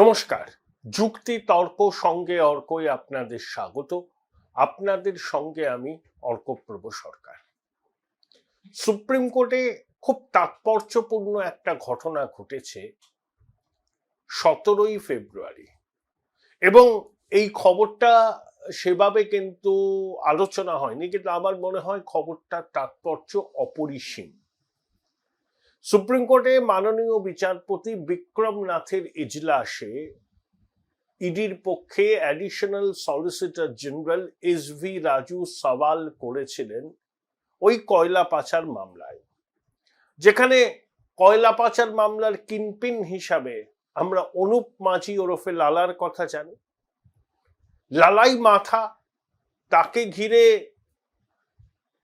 নমস্কার। যুক্তি তর্ক সঙ্গে অর্কই আপনাদের স্বাগত। আপনাদের সঙ্গে আমি অর্কপ্রভ সরকার। সুপ্রিম কোর্টে খুব তাৎপর্যপূর্ণ একটা ঘটনা ঘটেছে 17ই ফেব্রুয়ারি, এবং এই খবরটা সেভাবে কিন্তু আলোচনা হয়নি, কিন্তু আমার মনে হয় খবরটার তাৎপর্য অপরিসীম। সুপ্রিম কোর্টে মাননীয় বিচারপতি বিক্রম নাথের এজলাসে ইডির পক্ষে অ্যাডিশনাল সলিসিটর জেনারেল এস.ভি. রাজু সওয়াল করেছিলেন ওই কয়লা পাচার মামলায়, যেখানে কয়লা পাচার মামলার কিংপিন হিসাবে আমরা অনুপ মাঝি ওরফে লালার কথা জানি। লালাই মাথা, তাকে ঘিরে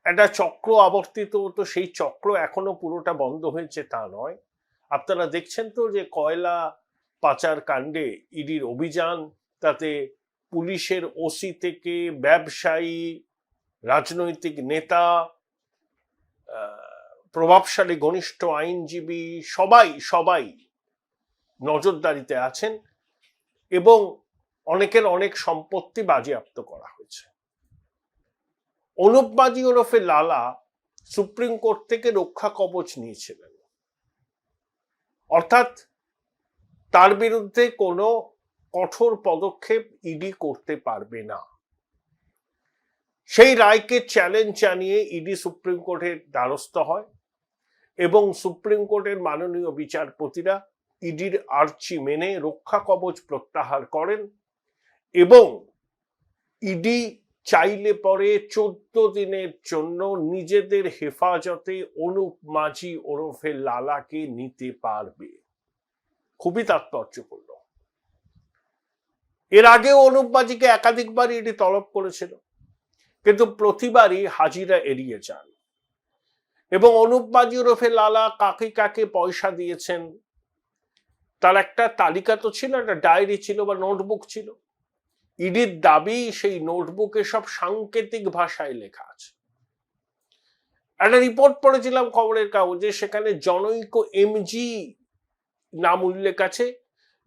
একটা চক্র আবর্তিত হতো, সেই চক্র এখনো পুরোটা বন্ধ হয়েছে তা নয়। আপনারা দেখছেন তো যে কয়লা পাচার কাণ্ডে ইডির অভিযান, তাতে পুলিশের ওসি থেকে ব্যবসায়ী, রাজনৈতিক নেতা, প্রভাবশালী ঘনিষ্ঠ আইনজীবী সবাই নজরদারিতে আছেন, এবং অনেকের অনেক সম্পত্তি বাজেয়াপ্ত করা হয়েছে। অনুপ মাঝি ওরফে লালা সুপ্রিম কোর্ট থেকে রক্ষা কবচ নিয়েছিলেন, অর্থাৎ তার বিরুদ্ধে কোনো কঠোর পদক্ষেপ ইডি করতে পারবে না। সেই রায়কে চ্যালেঞ্জ জানিয়ে ইডি সুপ্রিম কোর্টের দ্বারস্থ হয়, এবং সুপ্রিম কোর্টের মাননীয় বিচারপতিরা ইডির আর্জি মেনে রক্ষা কবচ প্রত্যাহার করেন, এবং ইডি চাইলে পরে 14 দিনের জন্য নিজেদের হেফাজতে অনুপ মাঝি ওরফে লালাকে নিতে পারবে। খুবই তাৎপর্যপূর্ণ। এর আগেও অনুপ মাঝিকে একাধিকবার ইডি তলব করেছিল, কিন্তু প্রতিবারই হাজিরা এড়িয়ে যান, এবং অনুপ মাঝি ওরফে লালা কাকে কাকে পয়সা দিয়েছেন তার একটা তালিকা তো ছিল, একটা ডায়েরি ছিল বা নোটবুক ছিল। ইডির দাবি সেই নোটবুকে সব সাংকেতিক ভাষায় লেখা আছে। একটা রিপোর্ট পড়েছিলাম খবরের কাগজে, সেখানে জনৈক এমজি নাম উল্লেখ আছে,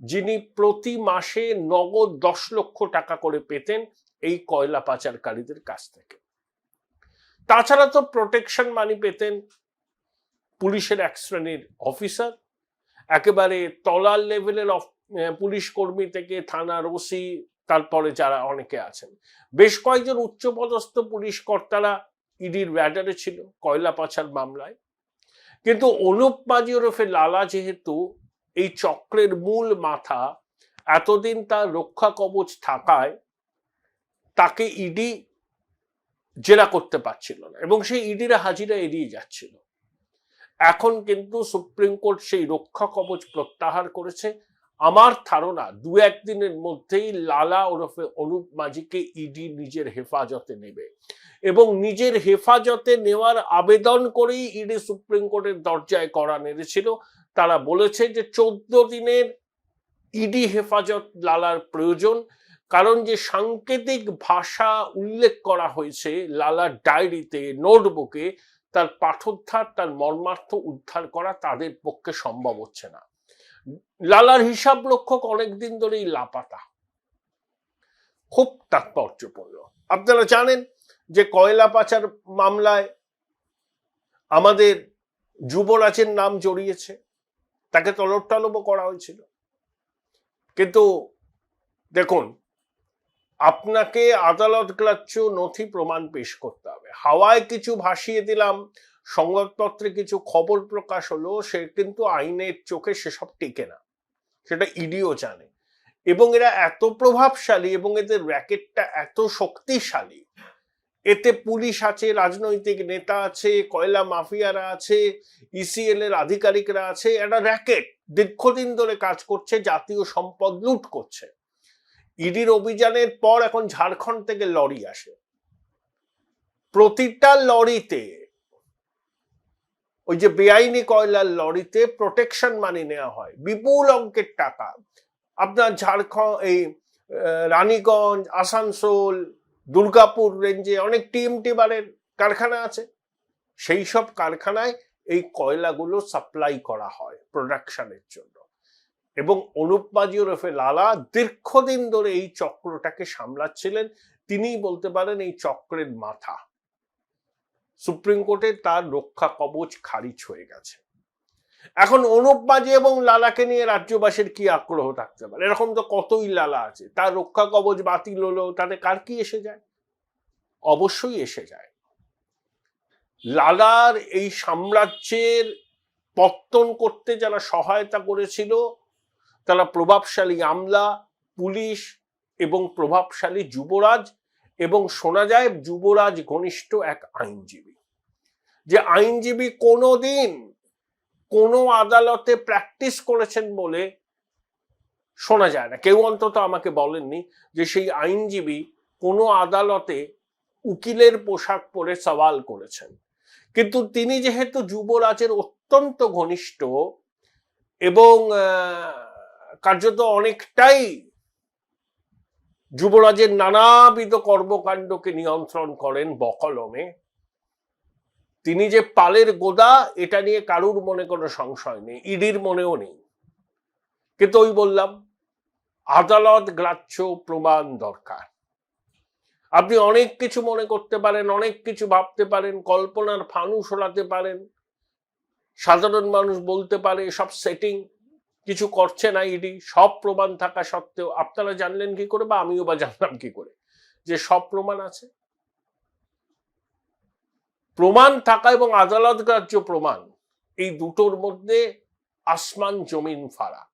যিনি প্রতি মাসে নগদ 10 লক্ষ টাকা করে পেতেন এই কয়লা পাচারকারীদের কাছ থেকে। তাছাড়া তো প্রোটেকশন মানি পেতেন পুলিশের এক শ্রেণীর অফিসার, একেবারে তলার লেভেলের পুলিশ কর্মী থেকে থানার ওসি, তারপরে যারা অনেকে আছেন, বেশ কয়েকজন উচ্চপদস্থ পুলিশ কর্তারা ইডির র্যাডারে ছিল কয়লা পাচার মামলায়। কিন্তু অনুপ মাঝি ওরফে লালা যেহেতু এই চক্রের মূল মাথা, এতদিন তার রক্ষা কবচ থাকায় তাকে ইডি জেরা করতে পারছিল না, এবং সেই ইডির হাজিরা এড়িয়ে যাচ্ছিল। এখন কিন্তু সুপ্রিম কোর্ট সেই রক্ষা কবচ প্রত্যাহার করেছে। আমার ধারণা 2-1 দিনের মধ্যেই লালা ওরফে অনুপ মাঝিকে ইডি নিজের হেফাজতে নেবে, এবং নিজের হেফাজতে নেওয়ার আবেদন করেই ইডি সুপ্রিম কোর্টের দরজায় কড়া নেড়েছিল। তারা বলেছে যে 14 দিনের ইডি হেফাজত লালার প্রয়োজন, কারণ যে সাংকেতিক ভাষা উল্লেখ করা হয়েছে লালার ডায়েরিতে, নোটবুকে, তার পাঠোদ্ধার, তার মর্মার্থ উদ্ধার করা তাদের পক্ষে সম্ভব হচ্ছে না। লালার হিসাব রক্ষক অনেকদিন ধরেই লাপাতা। খুব তাৎপর্যপূর্ণ। আপনারা জানেন যে কয়লা পাচার মামলায় আমাদের যুবরাজের নাম জড়িয়েছে, তাকে তলব টলবও করা হয়েছিল। কিন্তু দেখুন, আপনাকে আদালত গ্রাহ্য নথি প্রমাণ পেশ করতে হবে। হাওয়ায় কিছু ভাসিয়ে দিলাম, সংবাদপত্রে কিছু খবর প্রকাশ হলো, সে কিন্তু আইনের চোখে সেসব টিকে না, সেটা ইডিও জানে। এবং এরা এত প্রভাবশালী এবং এদের র্যাকেটটা এত শক্তিশালী, এতে পুলিশ আছে, রাজনৈতিক নেতা আছে, কয়লা মাফিয়ারা আছে, ইসিএল এর আধিকারিকরা আছে। একটা র্যাকেট দীর্ঘদিন ধরে কাজ করছে, জাতীয় সম্পদ লুট করছে। ইডির অভিযানের পর এখন ঝাড়খণ্ড থেকে লরি আসে, প্রতিটা লরিতে, ওই যে বেআইনি কয়লার লরিতে প্রোটেকশন মানি নেওয়া হয়, বিপুল অঙ্কের টাকা। আপনার ঝাড়খণ্ড, এই রানীগঞ্জ, আসানসোল, দুর্গাপুর রেঞ্জে অনেক টিএমটি বারের কারখানা আছে, সেই সব কারখানায় এই কয়লাগুলো সাপ্লাই করা হয় প্রোডাকশনের জন্য। এবং অনুপ মাঝি ওরফে লালা দীর্ঘদিন ধরে এই চক্রটাকে সামলাচ্ছিলেন। তিনিই বলতে পারেন এই চক্রের মাথা। সুপ্রিম কোর্টে তার রক্ষা কবচ খারিজ হয়ে গেছে। এখন অনুপ মাঝি এবং লালাকে নিয়ে রাজ্যবাসীর কি আগ্রহ থাকতে পারে? এরকম তো কতই লালা আছে, তার রক্ষা কবচ বাতিল হলো, তাতে কার কি এসে যায়? অবশ্যই এসে যায়। লালার এই সাম্রাজ্যের পত্তন করতে যারা সহায়তা করেছিল তারা প্রভাবশালী আমলা, পুলিশ এবং প্রভাবশালী যুবরাজ, এবং শোনা যায় যুবরাজ ঘনিষ্ঠ এক আইনজীবী, যে আইনজীবী কোনোদিন কোনো আদালতে প্র্যাকটিস করেছেন বলে শোনা যায় না। কেউ অন্তত আমাকে বলেননি যে সেই আইনজীবী কোনো আদালতে উকিলের পোশাক পরে সওয়াল করেছেন। কিন্তু তিনি যেহেতু যুবরাজের অত্যন্ত ঘনিষ্ঠ এবং কার্যত অনেকটাই যুবরাজের নানাবিধ কর্মকাণ্ডকে নিয়ন্ত্রণ করেন বকলমে, তিনি যে পালের গোদা এটা নিয়ে কারুর মনে কোনো সংশয় নেই, ইডির মনেও নেই। কিন্তু ওই বললাম, আদালত গ্রাহ্য প্রমাণ দরকার। আপনি অনেক কিছু মনে করতে পারেন, অনেক কিছু ভাবতে পারেন, কল্পনার ফানুস ওড়াতে পারেন, সাধারণ মানুষ বলতে পারে সব সেটিং, কিছু করছে না ইডি। সব প্রমাণ থাকা সত্ত্বেও আপনারা জানলেন কি করে, বা আমিও বা জানলাম কি করে যে সব প্রমাণ আছে? প্রমাণ থাকা এবং আদালত গ্রাহ্য প্রমাণ, এই দুটোর মধ্যে আসমান জমিন ফারাক।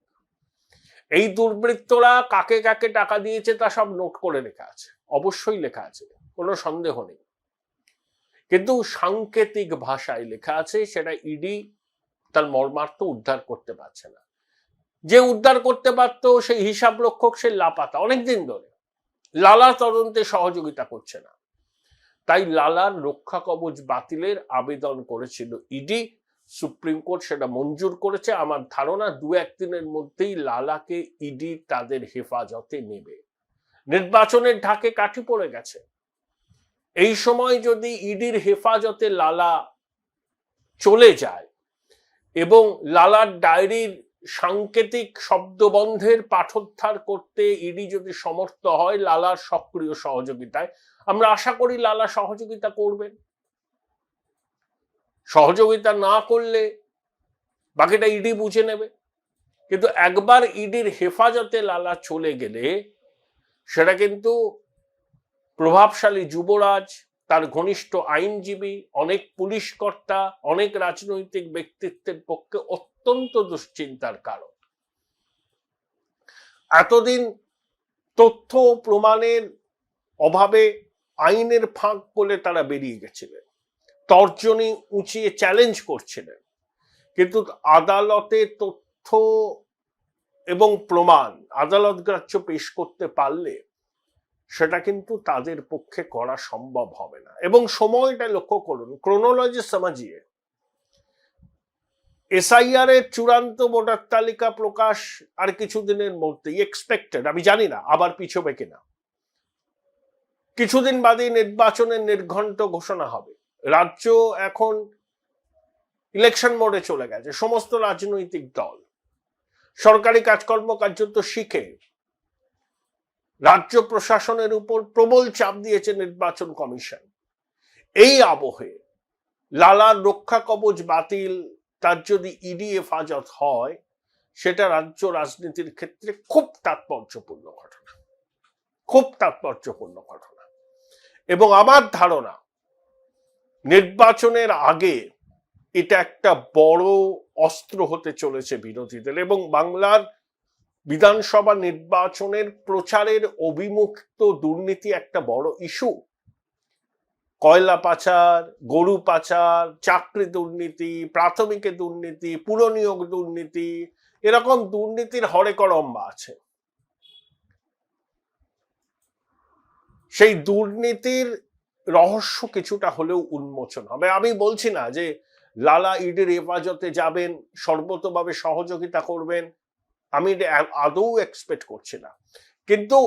এই দুর্বৃত্তরা কাকে কাকে টাকা দিয়েছে তা সব নোট করে লেখা আছে, অবশ্যই লেখা আছে, কোনো সন্দেহ নেই। কিন্তু সাংকেতিক ভাষায় লেখা আছে, সেটা ইডি তার মর্মার্থ উদ্ধার করতে পারছে না। যে উদ্ধার করতে পারতো সেই হিসাব রক্ষক সে লাপাতা অনেকদিন ধরে, লালা তদন্তে সহযোগিতা করছে না। তাই লালার রক্ষা কবচ বাতিলের আবেদন করেছিল ইডি, সুপ্রিম কোর্ট সেটা মঞ্জুর করেছে। আমার ধারণা 2-1 দিনের মধ্যেই লালাকে ইডি তাদের হেফাজতে নেবে। নির্বাচনের ঢাকে কাঠি পড়ে গেছে, এই সময় যদি ইডির হেফাজতে লালা চলে যায় এবং লালার ডায়েরির সাংকেতিক শব্দবন্ধের পাঠোদ্ধার করতে ইডি যদি সমর্থ হয় লালার সক্রিয় সহযোগিতায়, আমরা আশা করি লালা সহযোগিতা করবেন। সহযোগিতা না করলে বাকিটা ইডি বুঝে নেবে। কিন্তু একবার ইডির হেফাজতে লালা চলে গেলে সেটা কিন্তু প্রভাবশালী যুবরাজ, তার ঘনিষ্ঠ আইনজীবী, অনেক পুলিশ কর্তা, অনেক রাজনৈতিক ব্যক্তিত্বের পক্ষে অত্যন্ত দুশ্চিন্তার কারণ। এতদিন তথ্য প্রমাণের অভাবে আইনের ফাঁক বলে তারা বেরিয়ে গেছিলেন, তর্জনী উঁচিয়ে চ্যালেঞ্জ করছিলেন, কিন্তু আদালতে তথ্য এবং প্রমাণ আদালত গ্রাহ্য পেশ করতে পারলে সেটা কিন্তু তাদের পক্ষে করা সম্ভব হবে না। এবং সময়টা লক্ষ্য করুন, ক্রোনোলজি সমাজিয়ে এসআইআর এর চূড়ান্ত ভোটার তালিকা প্রকাশ আর কিছুদিনের মধ্যেই এক্সপেক্টেড, আমি জানি না আবার পিছবে কিনা। কিছুদিন বাদে নির্বাচনের নির্ঘণ্ট ঘোষণা হবে। রাজ্য এখন ইলেকশন মোডে চলে গেছে, সমস্ত রাজনৈতিক দল সরকারি কাজকর্ম কার্যত শিখে রাজ্য প্রশাসনের উপর প্রবল চাপ দিয়েছে নির্বাচন কমিশন। এই আবহে লালার রক্ষা কবচ বাতিল, তার যদি ইডি হেফাজত হয়, সেটা রাজ্য রাজনীতির ক্ষেত্রে খুব তাৎপর্যপূর্ণ ঘটনা, খুব তাৎপর্যপূর্ণ ঘটনা। এবং আমার ধারণা নির্বাচনের আগে এটা একটা বড় অস্ত্র হতে চলেছে বিরোধীদের, এবং বাংলার বিধানসভা নির্বাচনের প্রচারের অভিমুক্ত দুর্নীতি একটা বড় ইস্যু। কয়লা পাচার, গরু পাচার, চাকরি দুর্নীতি, প্রাথমিকে দুর্নীতি, পুরনিয়োগ দুর্নীতি, এরকম দুর্নীতির হরেকরম্বা আছে। সেই দুর্নীতির রহস্য কিছুটা হলেও উন্মোচন হবে। আমি বলছি না যে লালা ইডির হেফাজতে যাবেন, সর্বতভাবে সহযোগিতা করবেন, আমি আদৌ এক্সপেক্ট করছি না, কিন্তু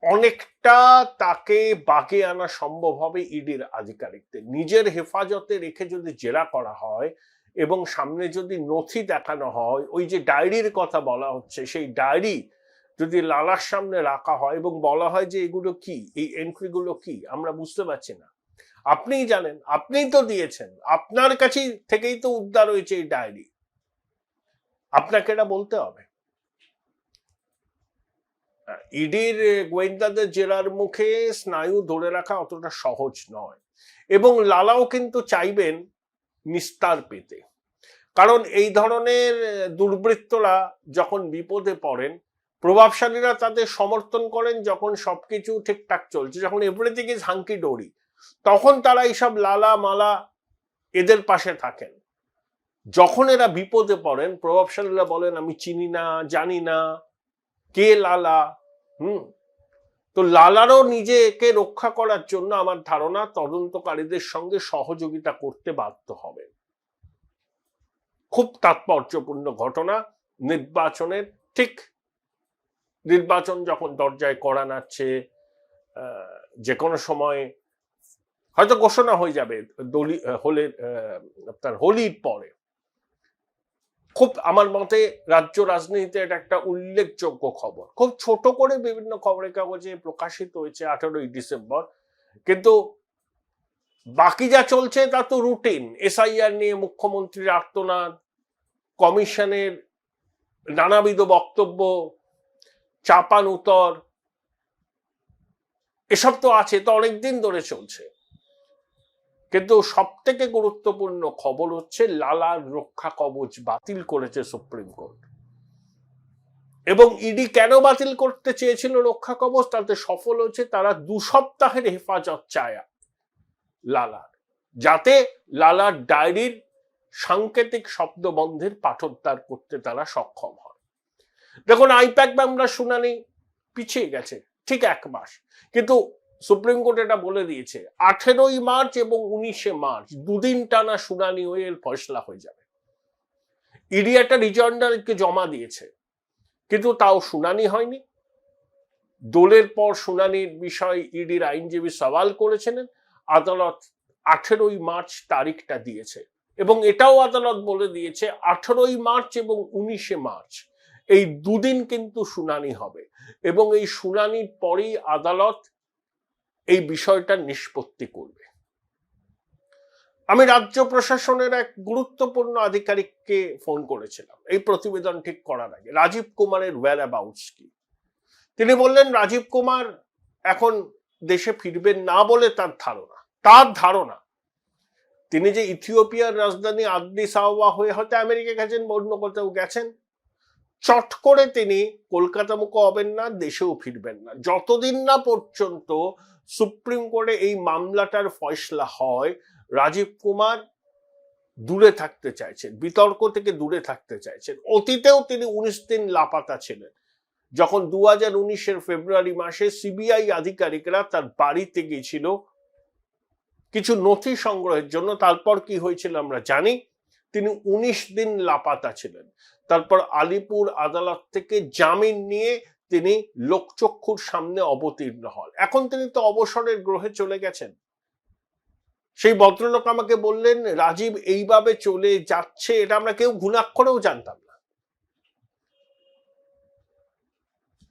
অনেকটা তাকে বাগে আনা সম্ভব হবে ইডির আধিকারিকদের। নিজের হেফাজতে রেখে যদি জেরা করা হয় এবং সামনে যদি নথি দেখানো হয়, ওই যে ডায়েরির কথা বলা হচ্ছে, সেই ডায়েরি যদি লালার সামনে রাখা হয় এবং বলা হয় যে এগুলো কি, এই এন্ট্রিগুলো কি, আমরা বুঝতে পারছি না, আপনিই জানেন, আপনিই তো দিয়েছেন, আপনার কাছে থেকেই তো উদ্ধার হয়েছে এই ডায়েরি, আপনাকে এটা বলতে হবে। ইডির গোয়েন্দাদের জেরার মুখে স্নায়ু ধরে রাখা অতটা সহজ নয়, এবং লালাও কিন্তু চাইবেন নিস্তার পেতে, কারণ এই ধরনের দুর্বৃত্তরা যখন বিপদে পড়েন, প্রভাবশালীরা তাদের সমর্থন করেন যখন সবকিছু ঠিকঠাক চলছে, যখন এভরিথিং ইজ হাঙ্কি ডোরি, তখন তারা এইসব লালা মালা এদের পাশে থাকেন। যখন এরা বিপদে পড়েন, প্রভাবশালীরা বলেন আমি চিনি না, জানি না কে লালা। তো লালারও নিজেকে রক্ষা করার জন্য আমার ধারণা তদন্তকারীদের সঙ্গে সহযোগিতা করতে বাধ্য হবে। খুব তাৎপর্যপূর্ণ ঘটনা নির্বাচনের, ঠিক নির্বাচন যখন দরজায় কড়া নাড়ছে, যে কোনো সময় হয়তো ঘোষণা হয়ে যাবে আপনার হোলির পরে। খুব আমার মতে রাজ্য রাজনীতিতে এটা একটা উল্লেখযোগ্য খবর, খুব ছোট করে বিভিন্ন খবরের কাগজে প্রকাশিত হয়েছে 18ই ডিসেম্বর, কিন্তু বাকি যা চলছে তা তো রুটিন। এসআইআর নিয়ে মুখ্যমন্ত্রীর আর্তনাদ, কমিশনের নানাবিধ বক্তব্য, চাপান উত্তর, এসব তো আছে, তো অনেকদিন ধরে চলছে। কিন্তু সব থেকে গুরুত্বপূর্ণ খবর হচ্ছে লালার রক্ষা কবচ বাতিল করেছে সুপ্রিম কোর্ট, এবং ইডি কেন বাতিল করতে চেয়েছিল রক্ষা কবচ, তাতে সফল হয়েছে। তারা 2 সপ্তাহের হেফাজত চায় লালার, যাতে লালার ডায়েরির সাংকেতিক শব্দ বন্ধের পাঠোদ্ধার করতে তারা সক্ষম হয়। দেখুন, আইপ্যাক মামলার শুনানি পিছিয়ে গেছে ঠিক 1 মাস, কিন্তু সুপ্রিম কোর্ট এটা বলে দিয়েছে 18ই মার্চ এবং 19শে মার্চ 2 দিন টানা শুনানি হয়ে এর ফয়সলা হয়ে যাবে। ইডি একটা রিজয়েন্ডারকে জমা দিয়েছে, কিন্তু তাও শুনানি হয়নি। দোলের পর শুনানির বিষয়ে ইডির আইনজীবী সওয়াল করেছিলেন, আদালত 18ই মার্চ তারিখটা দিয়েছে, এবং এটাও আদালত বলে দিয়েছে 18ই মার্চ এবং 19শে মার্চ এই 2 দিন কিন্তু শুনানি হবে, এবং এই শুনানির পরেই আদালত এই বিষয়টা নিষ্পত্তি করবে। আমি রাজ্য প্রশাসনের এক গুরুত্বপূর্ণ আধিকারিককে ফোন করেছিলাম এই প্রতিবেদন ঠিক করার আগে, রাজীব কুমারের ওয়্যার অ্যাবাউটস কি। তিনি বললেন রাজীব কুমার এখন দেশে ফিরবেন না বলে তার ধারণা তিনি যে ইথিওপিয়ার রাজধানী আদিস আবাবা হয়ে হয়তো আমেরিকা গেছেন, অন্য কোথাও গেছেন, চট করে তিনি কলকাতা মুখ হবেন না, দেশেও ফিরবেন না, যতদিন না পর্যন্ত সুপ্রিম কোর্টে এই মামলাটার ফয়সলা হয়। রাজীব কুমার দূরে থাকতে চাইছেন, বিতর্ক থেকে দূরে থাকতে চাইছেন। অতীতেও তিনি 19 দিন লাপাতা ছিলেন, যখন 2019-এর ফেব্রুয়ারি মাসে সিবিআই আধিকারিকরা তার বাড়িতে গিয়েছিল কিছু নথি সংগ্রহের জন্য। তারপর কি হয়েছিল আমরা জানি, তিনি 19 দিন লাপাতা ছিলেন। তারপর আলিপুর আদালত থেকে জামিন নিয়ে তিনি লোকচক্ষুর সামনে অবতীর্ণ হন। এখন তিনি তো অবসরের গ্রহে চলে গেছেন। সেই ভদ্রলোক আমাকে বললেন রাজীব এইভাবে চলে যাচ্ছে, এটা আমরা কেউ ঘুণাক্ষরেও জানতাম না।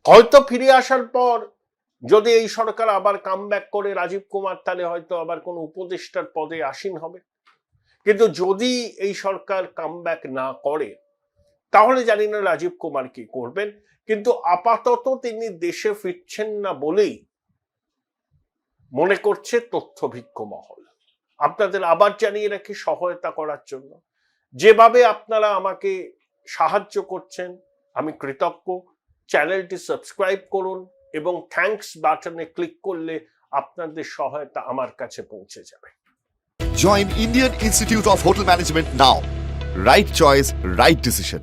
হয়তো ফিরে আসার পর যদি এই সরকার আবার কামব্যাক করে রাজীব কুমার, তাহলে হয়তো আবার কোন উপদেষ্টার পদে আসীন হবে। কিন্তু যদি এই সরকার কামব্যাক না করে, তাহলে জানি না রাজীব কুমার কি করবেন। কিন্তু আপাতত তিনি দেশে ফিরছেন না বলেই মনে করছে তথ্যভিজ্ঞ মহল। আপনাদের আবার জানিয়ে রাখি, সহায়তা করার জন্য যেভাবে আপনারা আমাকে সাহায্য করছেন আমি কৃতজ্ঞ। চ্যানেলটি সাবস্ক্রাইব করুন এবং থ্যাঙ্কস বাটনে ক্লিক করলে আপনাদের সহায়তা আমার কাছে পৌঁছে যাবে। Join Indian Institute of Hotel Management now. Right choice, right decision.